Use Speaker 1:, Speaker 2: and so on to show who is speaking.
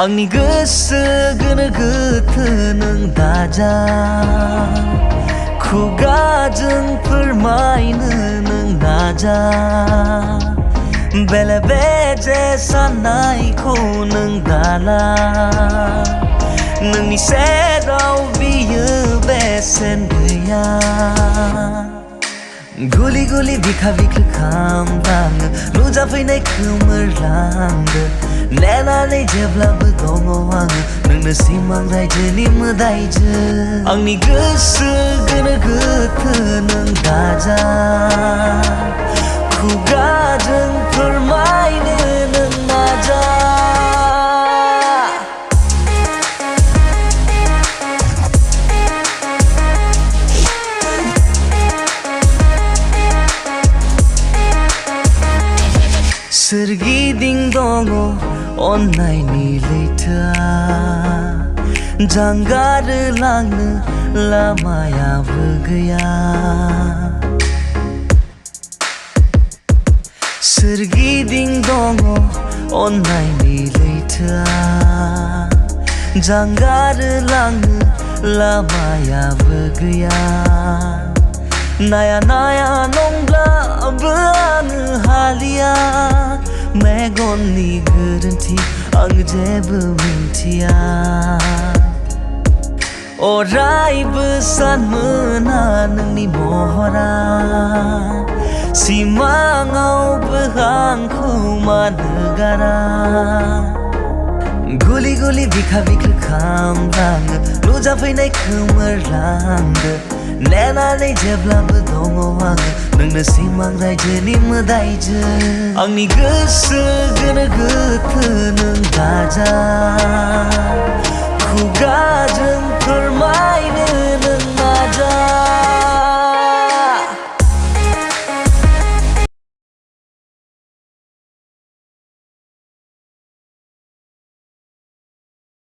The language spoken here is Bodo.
Speaker 1: आंनि गोसो गोनो गोथो नों दाजा खुगाजों फोरमायनो नों नाजा बेले बेजे साननायखौ नों दाला नोंनि सेराव बियो बेसेन गैया गुलि गुलि बिखा बिखा खामलाङो नुजाफैनाय खोमोरलांदो नेनानै जेब्लाबो दङ आङो नोंनो सिमां रायजोनि मोदायजो आंनि गोसो गोनो गोथो नों दाजा खुगाजों फोरमायनो नों नाजा सोरगिदिं दङ अननायनि लैथोआ जानगार लांनो लामायाबो गैया सोरगिदिं दङ अननायनि लैथोआ जानगार लांनो लामायाबो गैया नाया नाया नंब्लाबो आङो हालिया मेगननि गोरोन्थि आं जेबो मिन्थिया अरायबो सानमोना नोंनि महरा सिमाङावबो आंखौ मानो गारा गुलि गुलि बिखा बिखा खामलाङो नुजाफैनाय खोमोरलांदो नेनानै जेब्लाबो दङ आङो नोंनो सिमां रायजोनि मोदायजो आंनि गोसो गोनो गोथो नों दाजा खुगाजों फोरमायनो